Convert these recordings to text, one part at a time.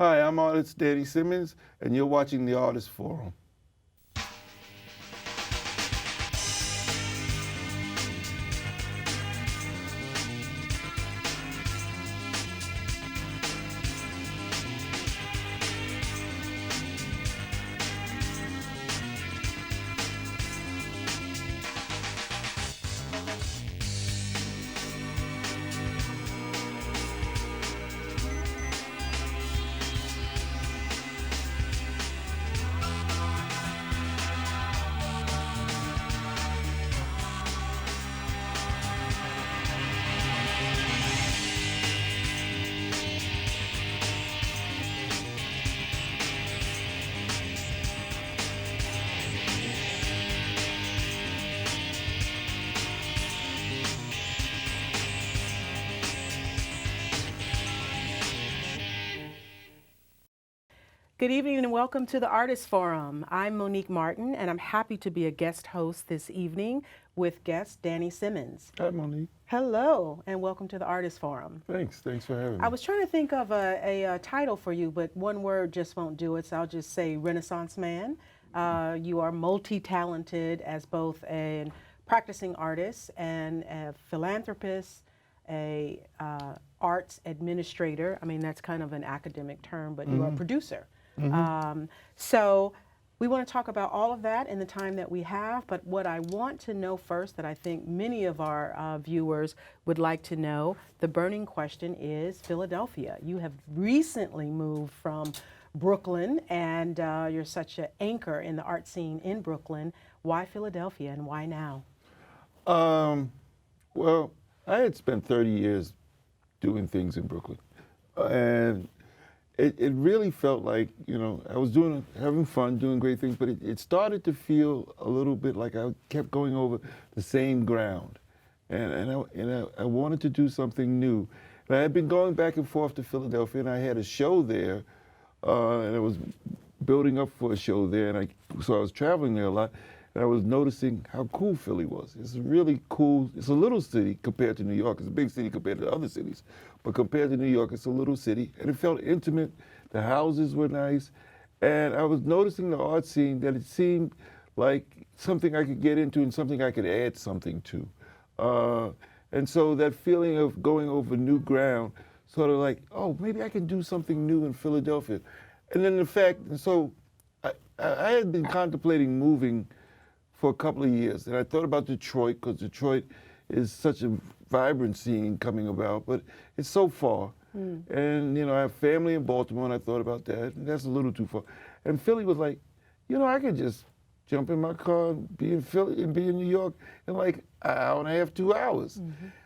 Hi, I'm artist Danny Simmons, and you're watching The Artist Forum. Good evening and welcome to the Artist Forum. I'm Monique Martin and I'm happy to be a guest host this evening with guest Danny Simmons. Hi, Monique. Hello and welcome to the Artist Forum. Thanks for having me. I was trying to think of a title for you, but one word just won't do it, so I'll just say Renaissance Man. You are multi-talented as both a practicing artist and a philanthropist, a arts administrator. I mean, that's kind of an academic term, but you are a producer. So we want to talk about all of that in the time that we have, but what I want to know first that I think many of our viewers would like to know, the burning question is Philadelphia. You have recently moved from Brooklyn and you're such an anchor in the art scene in Brooklyn. Why Philadelphia and why now? Well, I had spent 30 years doing things in Brooklyn, and it really felt like, you know, I was having fun, doing great things, but it started to feel a little bit like I kept going over the same ground, and I wanted to do something new. And I had been going back and forth to Philadelphia, and I had a show there, and I was building up for a show there, and so I was traveling there a lot. And I was noticing how cool Philly was. It's really cool. It's a little city compared to New York. It's a big city compared to other cities. But compared to New York, it's a little city. And it felt intimate. The houses were nice. And I was noticing the art scene that it seemed like something I could get into and something I could add something to. And so that feeling of going over new ground, sort of like, oh, maybe I can do something new in Philadelphia. And then the fact, so I had been contemplating moving for a couple of years. And I thought about Detroit, because Detroit is such a vibrant scene coming about, but it's so far. And, you know, I have family in Baltimore, and I thought about that, and that's a little too far. And Philly was like, you know, I could just jump in my car and be in Philly and be in New York in like an hour and a half, 2 hours.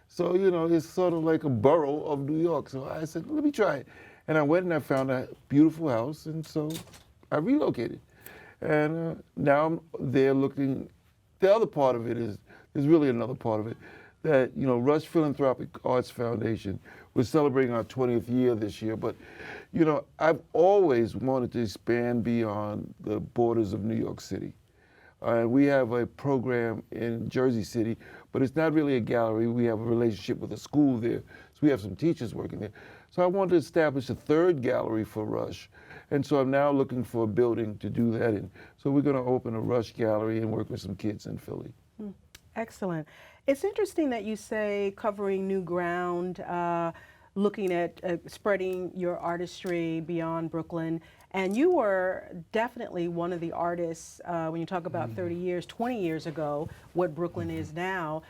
So, you know, it's sort of like a borough of New York. So I said, let me try it. And I went and I found a beautiful house, and so I relocated. And now I'm there looking. The other part of it is, there's really another part of it, that, you know, Rush Philanthropic Arts Foundation, we're celebrating our 20th year this year, but, you know, I've always wanted to expand beyond the borders of New York City. We have a program in Jersey City, but it's not really a gallery. We have a relationship with a school there, so we have some teachers working there. So I wanted to establish a third gallery for Rush. And so I'm now looking for a building to do that in. So we're going to open a Rush gallery and work with some kids in Philly. Excellent. It's interesting that you say covering new ground, looking at spreading your artistry beyond Brooklyn. And you were definitely one of the artists, when you talk about 30 years, 20 years ago, what Brooklyn is now.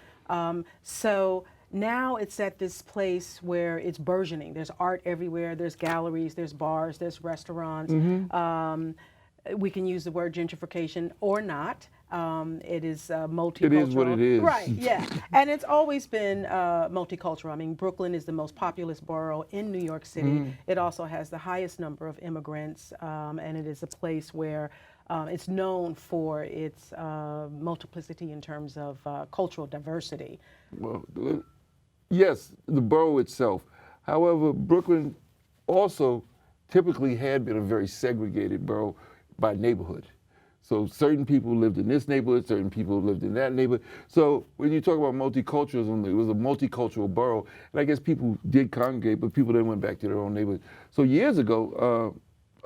So now it's at this place where it's burgeoning. There's art everywhere. There's galleries, there's bars, there's restaurants. We can use the word gentrification or not. It is multicultural. It is what it is. Right, yeah. And it's always been multicultural. I mean, Brooklyn is the most populous borough in New York City. It also has the highest number of immigrants, and it is a place where it's known for its multiplicity in terms of cultural diversity. Well, yes, the borough itself. However, Brooklyn also typically had been a very segregated borough by neighborhood. So certain people lived in this neighborhood, certain people lived in that neighborhood. So when you talk about multiculturalism, it was a multicultural borough. And I guess people did congregate, but people then went back to their own neighborhood. So years ago,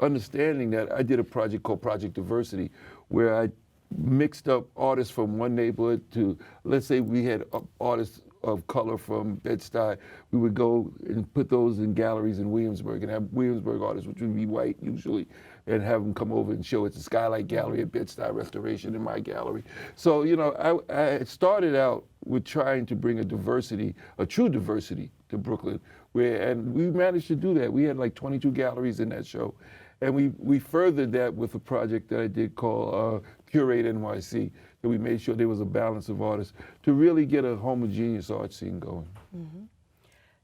understanding that, I did a project called Project Diversity, where I mixed up artists from one neighborhood to, let's say we had artists of color from Bed-Stuy. We would go and put those in galleries in Williamsburg and have Williamsburg artists, which would be white usually, and have them come over and show at the Skylight Gallery at Bed-Stuy Restoration in my gallery. So, you know, I started out with trying to bring a diversity, a true diversity to Brooklyn, and we managed to do that. We had like 22 galleries in that show. And we furthered that with a project that I did called Curate NYC, that we made sure there was a balance of artists to really get a homogeneous art scene going.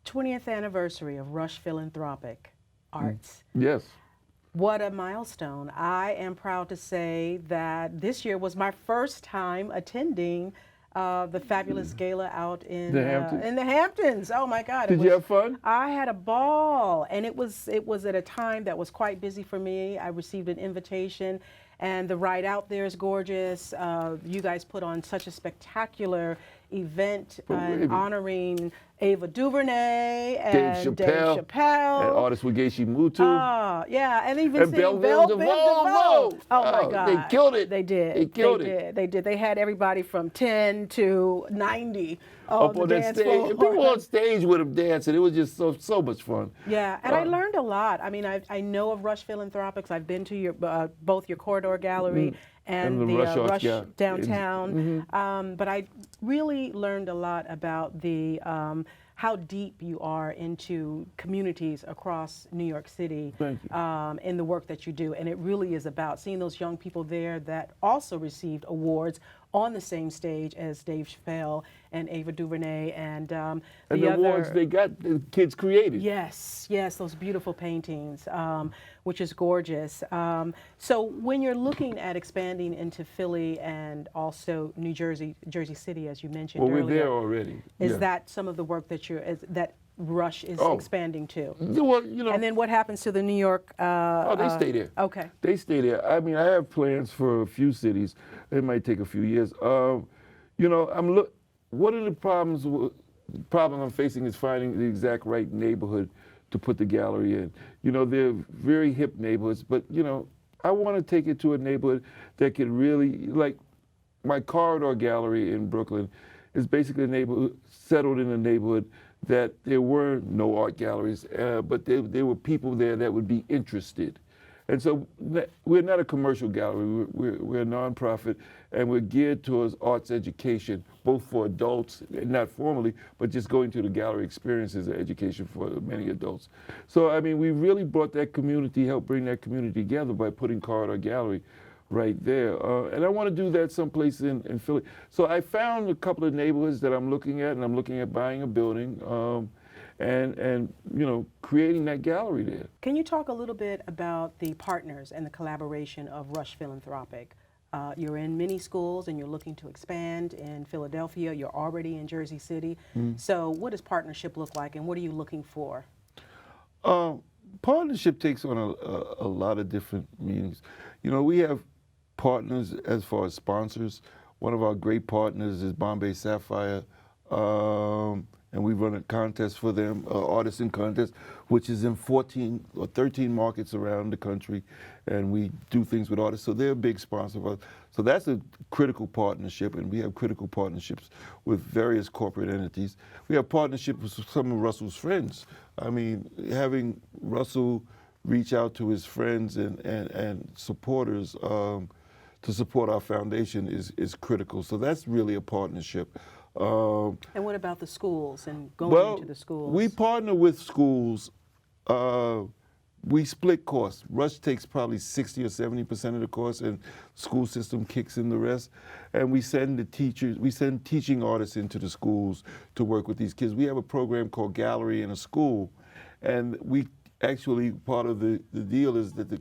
20th anniversary of Rush Philanthropic Arts. Yes. What a milestone. I am proud to say that this year was my first time attending the fabulous gala out in the Hamptons. Oh my God! Did you have fun? I had a ball, and it was at a time that was quite busy for me. I received an invitation, and the ride out there is gorgeous. You guys put on such a spectacular event honoring Ava DuVernay and Dave Chappelle. And artists with Geisha Mutu. Oh, yeah, and even Belle DeVoe. Oh my God. They killed it. They did. They killed it. They did. They had everybody from 10 to 90 up on that stage. And people on stage with them dancing. It was just so much fun. Yeah, and I learned a lot. I mean, I know of Rush Philanthropics. I've been to your both your Corridor Gallery and the Rush downtown. But I really learned a lot about the how deep you are into communities across New York City in the work that you do. And it really is about seeing those young people there that also received awards on the same stage as Dave Chappelle and Ava DuVernay and the awards they got, the kids created. Yes, those beautiful paintings, which is gorgeous. So when you're looking at expanding into Philly and also New Jersey, Jersey City, as you mentioned earlier. Well, we're there already. Is that some of the work that that Rush is expanding to? Well, you know. And then what happens to the New York? They stay there. Okay. They stay there. I mean, I have plans for a few cities. It might take a few years. You know, one of the problems I'm facing is finding the exact right neighborhood to put the gallery in. You know, they're very hip neighborhoods, but you know, I want to take it to a neighborhood that could really, like my Corridor Gallery in Brooklyn is basically a neighborhood settled in a neighborhood that there were no art galleries, but there were people there that would be interested. And so we're not a commercial gallery, we're a nonprofit, and we're geared towards arts education, both for adults, not formally, but just going to the gallery experience is an education for many adults. So, I mean, we really brought that community, helped bring that community together by putting Corridor Gallery right there. And I want to do that someplace in Philly. So I found a couple of neighborhoods that I'm looking at, and I'm looking at buying a building. And you know, creating that gallery there. Can you talk a little bit about the partners and the collaboration of Rush Philanthropic? You're in many schools and you're looking to expand in Philadelphia. You're already in Jersey City. So what does partnership look like, and what are you looking for? Partnership takes on a lot of different meanings. You know, we have partners as far as sponsors. One of our great partners is Bombay Sapphire. And we run a contest for them, artisan contest, which is in 14 or 13 markets around the country, and we do things with artists. So they're a big sponsor of us. So that's a critical partnership, and we have critical partnerships with various corporate entities. We have partnerships with some of Russell's friends. I mean, having Russell reach out to his friends and supporters to support our foundation is critical. So that's really a partnership. And what about the schools and going into the schools? We partner with schools. We split costs. Rush takes probably 60 or 70% of the cost, and school system kicks in the rest. And we send the teachers, we send teaching artists into the schools to work with these kids. We have a program called Gallery in a School, and we actually, part of the deal is that the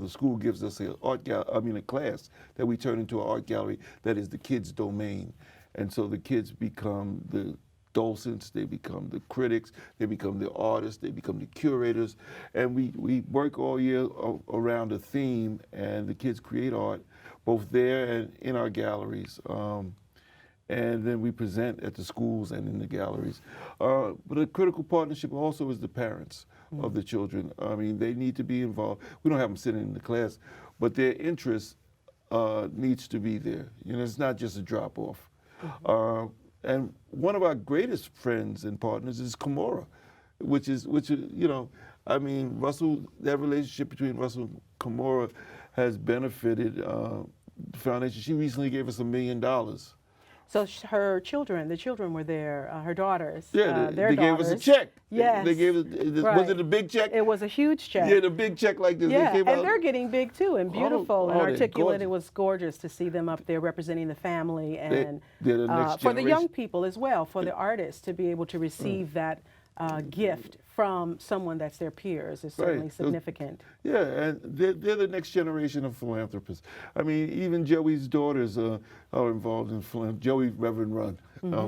school gives us a class that we turn into an art gallery that is the kids' domain. And so the kids become the docents, they become the critics, they become the artists, they become the curators. And we work all year around a theme, and the kids create art. both there and in our galleries. And then we present at the schools and in the galleries. But a critical partnership also is the parents of the children. I mean, they need to be involved. We don't have them sitting in the class, but their interest needs to be there. You know, it's not just a drop-off. And one of our greatest friends and partners is Kimora, which is, you know, I mean, Russell, that relationship between Russell and Kimora has benefited the foundation. She recently gave us $1 million. So her children, the children were there, her daughters. Yeah, their they gave us a check. Yes. They gave us, was it a big check? It was a huge check. Yeah, the big check like this. Yeah, They came and out, they're getting big too, and beautiful and they're articulate. gorgeous. It was gorgeous to see them up there representing the family, and they're the next for the young generation. people as well, for the artists to be able to receive that gift from someone that's their peers is certainly Right. significant. Yeah, and they're the next generation of philanthropists. I mean, even Joey's daughters are involved in philanthropy. Joey, Reverend Run,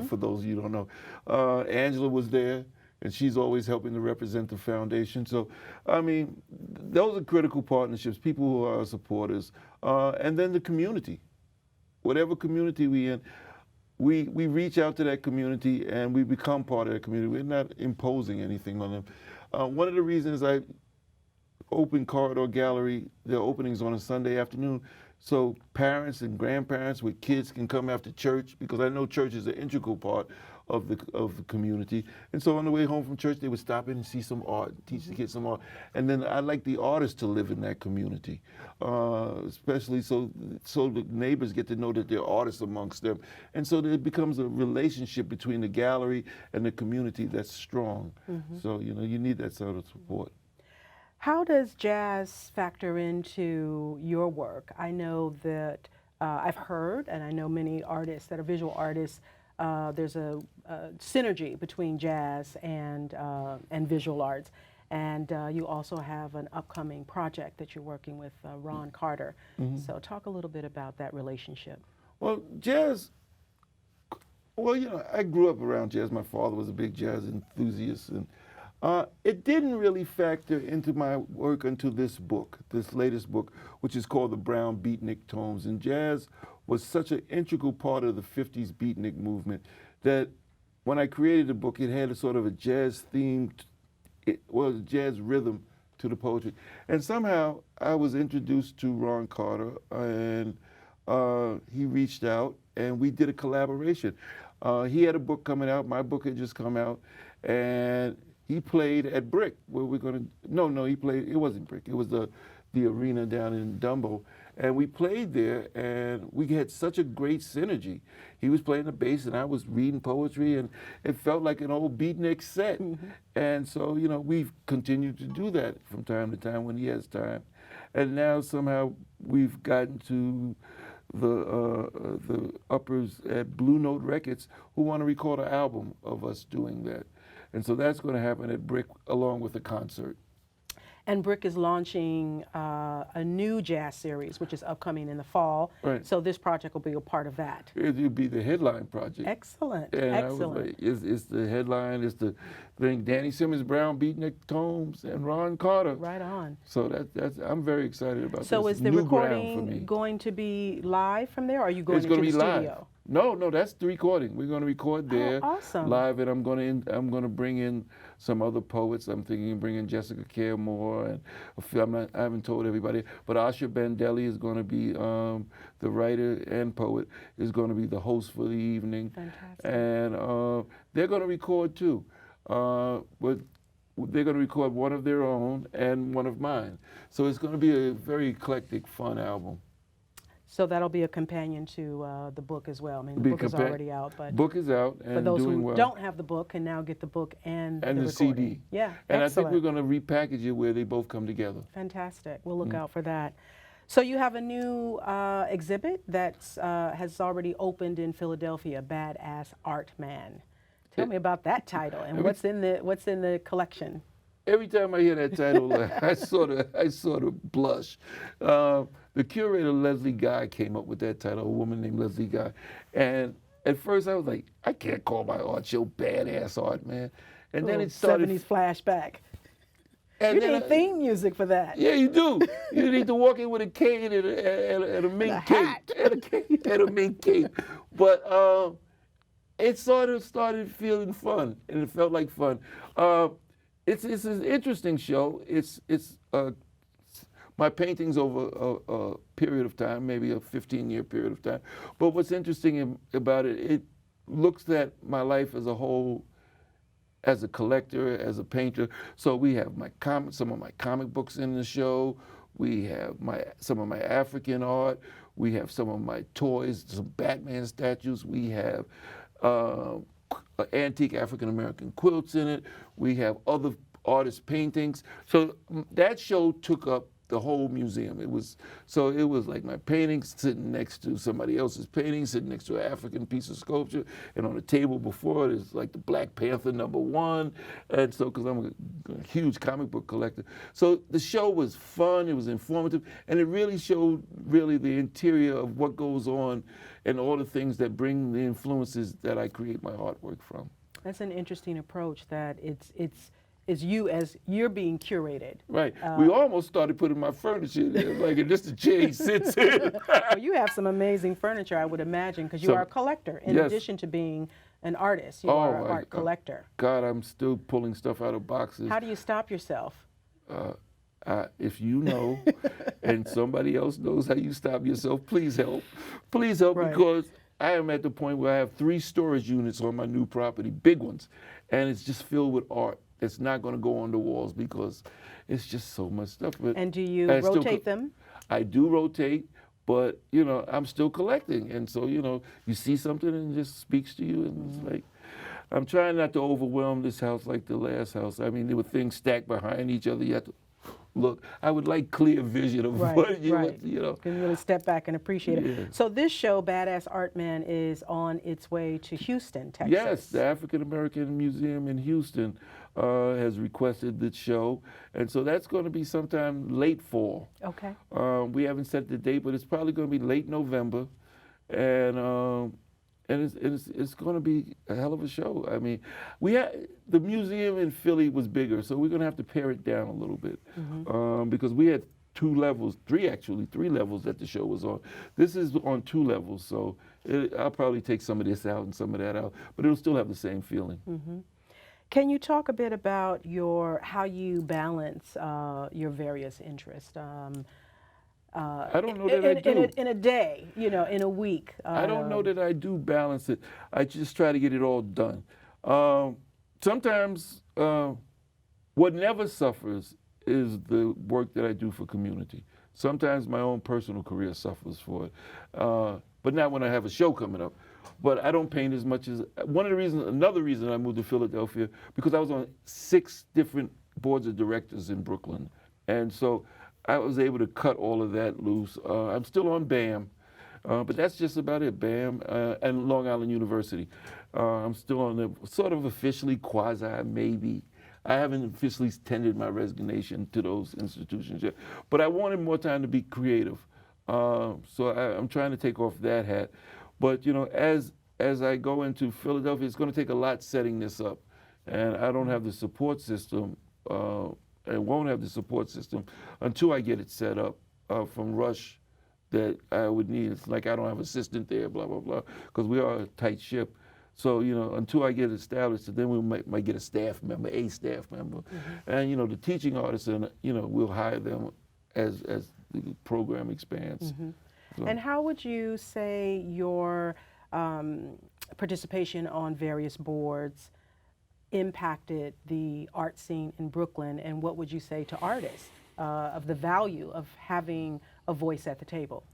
for those of you who don't know. Angela was there, and she's always helping to represent the foundation. So, I mean, those are critical partnerships, people who are supporters. And then the community. Whatever community we in, we reach out to that community and we become part of that community. We're not imposing anything on them. One of the reasons I open Corridor Gallery, their openings on a Sunday afternoon, so parents and grandparents with kids can come after church, because I know church is an integral part of the community. And so on the way home from church, they would stop in and see some art, teach the kids some art. And then I like the artists to live in that community, especially so the neighbors get to know that there are artists amongst them. And so there becomes a relationship between the gallery and the community that's strong. So, you know, you need that sort of support. How does jazz factor into your work? I know that I've heard, and I know many artists that are visual artists, there's a synergy between jazz and visual arts. And you also have an upcoming project that you're working with Ron Carter. So talk a little bit about that relationship. Well, jazz, well, you know, I grew up around jazz. My father was a big jazz enthusiast, and it didn't really factor into my work until this book, this latest book, which is called the Brown Beatnik Tomes. And jazz was such an integral part of the 50s beatnik movement that when I created the book, it had a sort of a jazz theme, a jazz rhythm to the poetry. And somehow I was introduced to Ron Carter, and he reached out and we did a collaboration. He had a book coming out, my book had just come out, and he played at Brick, where we're gonna, no, he played, it wasn't Brick, it was the arena down in Dumbo. And we played there, and we had such a great synergy. He was playing the bass, and I was reading poetry, and it felt like an old beatnik set. And so, you know, we've continued to do that from time to time when he has time. And now somehow we've gotten to the uppers at Blue Note Records who want to record an album of us doing that. And so that's going to happen at Brick along with a concert. And Brick is launching a new jazz series, which is upcoming in the fall. Right. So this project will be a part of that. It'll be the headline project. Excellent. And Excellent. I was like, it's the headline, it's the thing, Danny Simmons, Brown Beatnik Tomes, and Ron Carter. Right on. So that's I'm very excited about So this. is the New ground for me. recording going to be live from there, or are you going It's into going the to be studio? live. No, that's the recording. We're going to record there awesome. live, and I'm going to bring in some other poets. I'm thinking of bringing Jessica Caremore, and I haven't told everybody, but Asha Bandelli is going to be the writer and poet, is going to be the host for the evening. Fantastic. And they're going to record too, but they're going to record one of their own and one of mine. So it's going to be a very eclectic, fun album. So that'll be a companion to the book as well. I mean, the book is already out, but book is out and for those doing who well. don't have the book can now get the book and the recording. CD. Yeah, and excellent. I think we're going to repackage it where they both come together. Fantastic. We'll look out for that. So you have a new exhibit that has already opened in Philadelphia, Badass Art Man. Tell me about that title and what's in the collection. Every time I hear that title, I sort of blush. The curator, Leslie Guy, came up with that title, a woman named Leslie Guy. And at first I was like, I can't call my art show Badass Art Man. And then it started. 70s flashback. And You then need theme music for that. Yeah, you do. You need to walk in with a cane and a mink cape. And a mink cape. But it sort of started feeling fun, and it felt like fun. It's an interesting show. It's my paintings over a period of time, maybe a 15-year period of time. But what's interesting about it, it looks at my life as a whole, as a collector, as a painter. So we have some of my comic books in the show. We have some of my African art. We have some of my toys, some Batman statues. We have antique African American quilts in it. We have other artist paintings. So that show took up the whole museum. It was like my paintings sitting next to somebody else's painting, sitting next to an African piece of sculpture, and on the table before it is like the Black Panther #1. And so, because I'm a huge comic book collector, so the show was fun. It was informative, and it really showed the interior of what goes on and all the things that bring the influences that I create my artwork from. That's an interesting approach. That it's you as you're being curated. Right. We almost started putting my furniture there, like, and just the chair he sits in. Well, you have some amazing furniture, I would imagine, because you are a collector. In addition to being an artist, you are an art collector. God, I'm still pulling stuff out of boxes. How do you stop yourself? If you know, and somebody else knows how you stop yourself, please help. Please help, because I am at the point where I have 3 storage units on my new property, big ones, and it's just filled with art. It's not going to go on the walls because it's just so much stuff. But and do you rotate them? I do rotate, but I'm still collecting, and so you see something and it just speaks to you, and it's like, I'm trying not to overwhelm this house like the last house. I mean, there were things stacked behind each other. You have to look. I would like clear vision of what you can really step back and appreciate it. So this show, Badass Art Man, is on its way to Houston, Texas. Yes, the African American Museum in Houston has requested this show, and so that's going to be sometime late fall. Okay. We haven't set the date, but it's probably going to be late November, and it's going to be a hell of a show. I mean, the museum in Philly was bigger, so we're going to have to pare it down a little bit, because we had 3 levels that the show was on. This is on 2 levels, so I'll probably take some of this out and some of that out, but it'll still have the same feeling. Can you talk a bit about how you balance your various interests? I don't know that I do. In a day, in a week. I don't know that I do balance it. I just try to get it all done. Sometimes what never suffers is the work that I do for community. Sometimes my own personal career suffers for it, but not when I have a show coming up. But I don't paint as much as another reason I moved to Philadelphia, because I was on 6 different boards of directors in Brooklyn, and so I was able to cut all of that loose. I'm still on BAM, but that's just about it, BAM, and Long Island University. I'm still on the sort of officially, quasi, maybe. I haven't officially tendered my resignation to those institutions yet, but I wanted more time to be creative. So I'm trying to take off that hat. But as I go into Philadelphia, it's going to take a lot setting this up, and I don't have the support system, and won't have the support system until I get it set up from Rush that I would need. It's like I don't have an assistant there, blah blah blah, because we are a tight ship. So until I get it established, then we might get a staff member, and the teaching artists, and we'll hire them as the program expands. So. And how would you say your participation on various boards impacted the art scene in Brooklyn, and what would you say to artists of the value of having a voice at the table?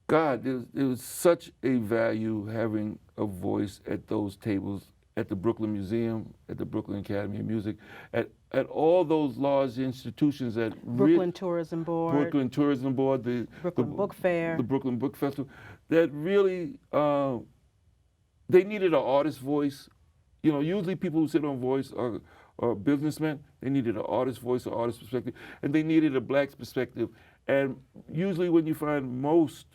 God, it was such a value having a voice at those tables, at the Brooklyn Museum, at the Brooklyn Academy of Music, at all those large institutions that Brooklyn Tourism Board, the Brooklyn Book Fair, the Brooklyn Book Festival, that really they needed an artist voice. Usually people who sit on voice are businessmen. They needed an artist voice, an artist perspective, and they needed a black perspective. And usually when you find most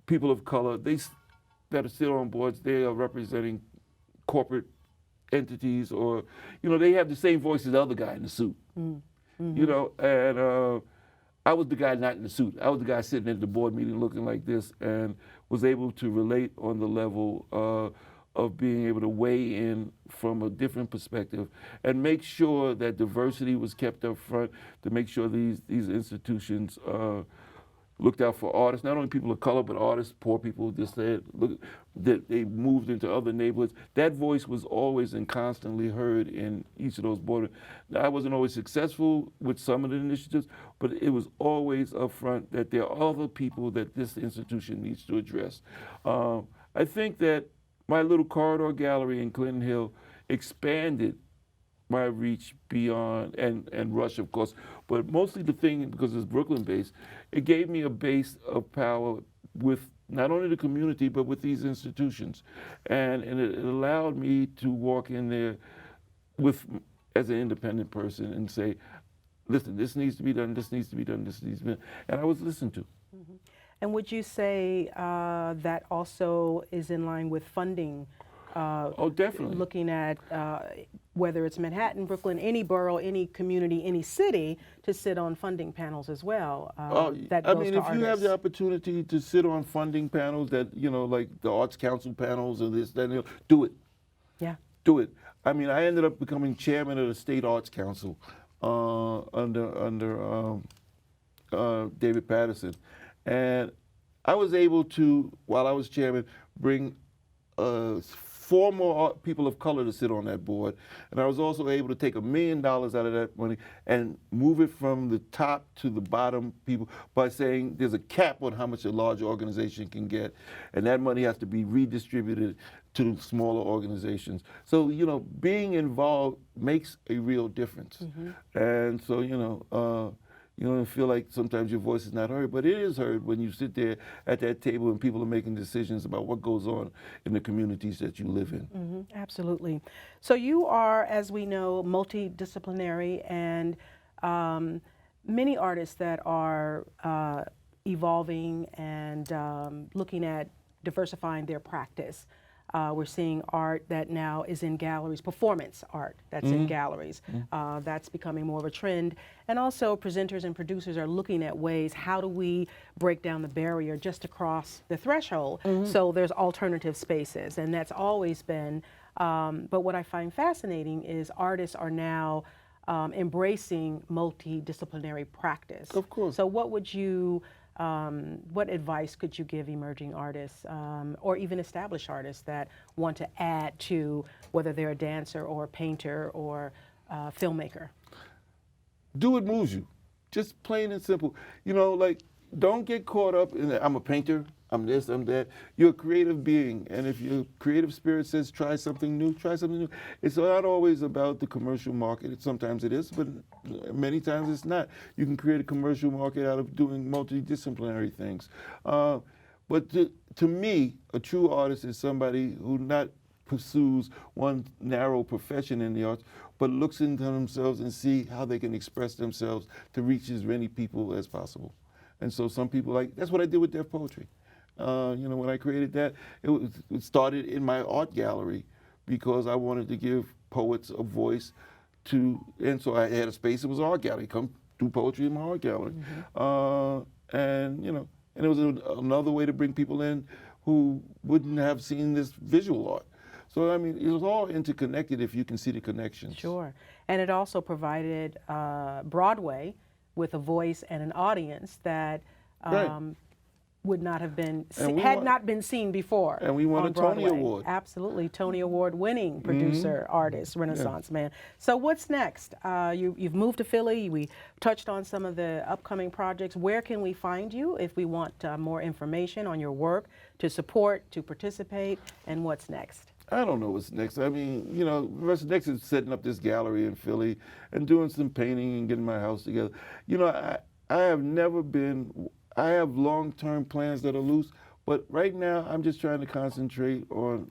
people of color, that are still on boards, they are representing corporate entities, or they have the same voice as the other guy in the suit. You know, and I was the guy not in the suit. I was the guy sitting at the board meeting looking like this, and was able to relate on the level of being able to weigh in from a different perspective and make sure that diversity was kept up front, to make sure these institutions looked out for artists, not only people of color, but artists, poor people, just that they moved into other neighborhoods. That voice was always and constantly heard in each of those borders. Now, I wasn't always successful with some of the initiatives, but it was always up front that there are other people that this institution needs to address. I think that my little corridor gallery in Clinton Hill expanded my reach beyond, and Rush, of course, but mostly the thing, because it's Brooklyn-based, it gave me a base of power with not only the community, but with these institutions. And it allowed me to walk in there as an independent person and say, listen, this needs to be done, this needs to be done, this needs to be done. And I was listened to. Mm-hmm. And would you say that also is in line with funding? Oh, definitely. Looking at whether it's Manhattan, Brooklyn, any borough, any community, any city, to sit on funding panels as well. That I goes mean, to if artists. you have the opportunity to sit on funding panels that, you know, like the Arts Council panels or this, that, and the other, do it. Yeah. Do it. I mean, I ended up becoming chairman of the State Arts Council under David Patterson. And I was able to, while I was chairman, bring 4 more people of color to sit on that board. And I was also able to take $1 million out of that money and move it from the top to the bottom people by saying there's a cap on how much a large organization can get. And that money has to be redistributed to smaller organizations. So, you know, being involved makes a real difference. Mm-hmm. And so, you know, you don't feel like sometimes your voice is not heard, but it is heard when you sit there at that table and people are making decisions about what goes on in the communities that you live in. Mm-hmm, absolutely. So you are, as we know, multidisciplinary, and many artists that are evolving and looking at diversifying their practice. We're seeing art that now is in galleries, performance art that's in galleries. That's becoming more of a trend. And also presenters and producers are looking at ways, how do we break down the barrier just across the threshold? So there's alternative spaces, and that's always been, but what I find fascinating is artists are now embracing multidisciplinary practice. Of course. So what would you, what advice could you give emerging artists or even established artists that want to add to, whether they're a dancer or a painter or a filmmaker? Do what moves you, just plain and simple. You know, like, don't get caught up in I'm a painter, I'm this, I'm that. You're a creative being, and if your creative spirit says try something new, try something new. It's not always about the commercial market. Sometimes it is, but many times it's not. You can create a commercial market out of doing multidisciplinary things. But to me, a true artist is somebody who not pursues one narrow profession in the arts, but looks into themselves and see how they can express themselves to reach as many people as possible. And so some people, like, that's what I did with Deaf Poetry. You know, when I created that, it started in my art gallery because I wanted to give poets a voice to, and so I had a space, it was an art gallery. Come do poetry in my art gallery. And, you know, and it was another way to bring people in who wouldn't have seen this visual art. So, I mean, it was all interconnected if you can see the connections. Sure. And it also provided Broadway with a voice and an audience that would not have been, not been seen before. And we won a Tony Award. Absolutely, Tony Award winning producer, artist, Renaissance man. So what's next? You've moved to Philly. We touched on some of the upcoming projects. Where can we find you if we want more information on your work, to support, to participate, and what's next? I don't know what's next. I mean, you know, what's next is setting up this gallery in Philly and doing some painting and getting my house together. You know, I have never been, I have long-term plans that are loose, but right now I'm just trying to concentrate on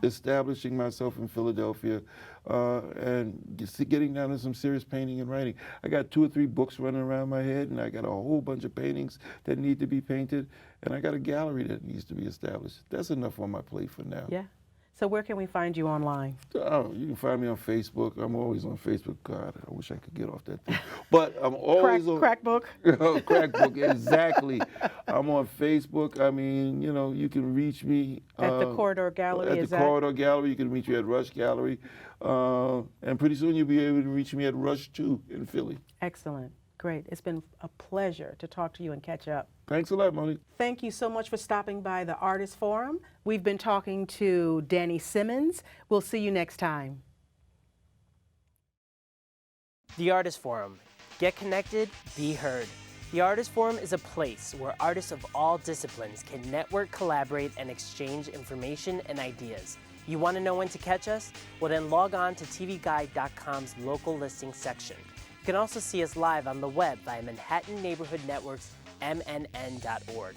establishing myself in Philadelphia and getting down to some serious painting and writing. I got 2 or 3 books running around my head, and I got a whole bunch of paintings that need to be painted, and I got a gallery that needs to be established. That's enough on my plate for now. Yeah. So where can we find you online? Oh, you can find me on Facebook. I'm always on Facebook. God, I wish I could get off that thing. But I'm always on Crackbook. Crackbook, exactly. I'm on Facebook. I mean, you know, you can reach me At the Corridor Gallery, At the Corridor Gallery, you can reach me at Rush Gallery, and pretty soon you'll be able to reach me at Rush 2 in Philly. Excellent. Great. It's been a pleasure to talk to you and catch up. Thanks a lot, Monique. Thank you so much for stopping by the Artist Forum. We've been talking to Danny Simmons. We'll see you next time. The Artist Forum. Get connected, be heard. The Artist Forum is a place where artists of all disciplines can network, collaborate, and exchange information and ideas. You want to know when to catch us? Well, then log on to tvguide.com's local listings section. You can also see us live on the web via Manhattan Neighborhood Network's MNN.org.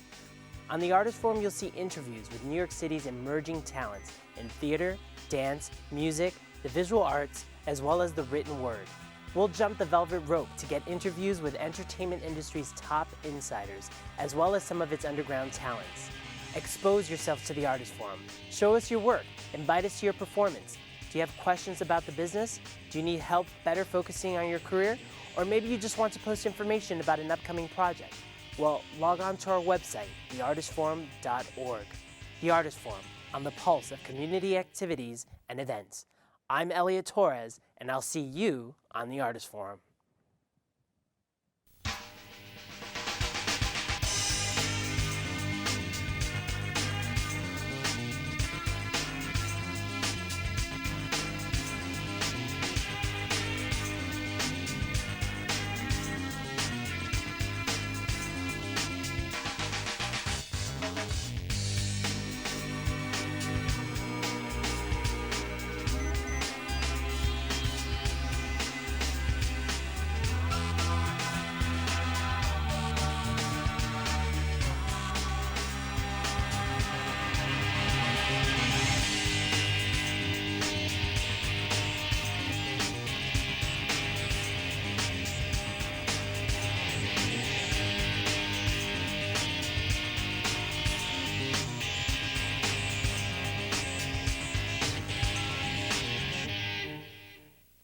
On the Artist Forum, you'll see interviews with New York City's emerging talents in theater, dance, music, the visual arts, as well as the written word. We'll jump the velvet rope to get interviews with entertainment industry's top insiders, as well as some of its underground talents. Expose yourself to the Artist Forum. Show us your work. Invite us to your performance. Do you have questions about the business? Do you need help better focusing on your career? Or maybe you just want to post information about an upcoming project? Well, log on to our website, theartistsforum.org. The Artist Forum, on the pulse of community activities and events. I'm Elliot Torres, and I'll see you on the Artist Forum.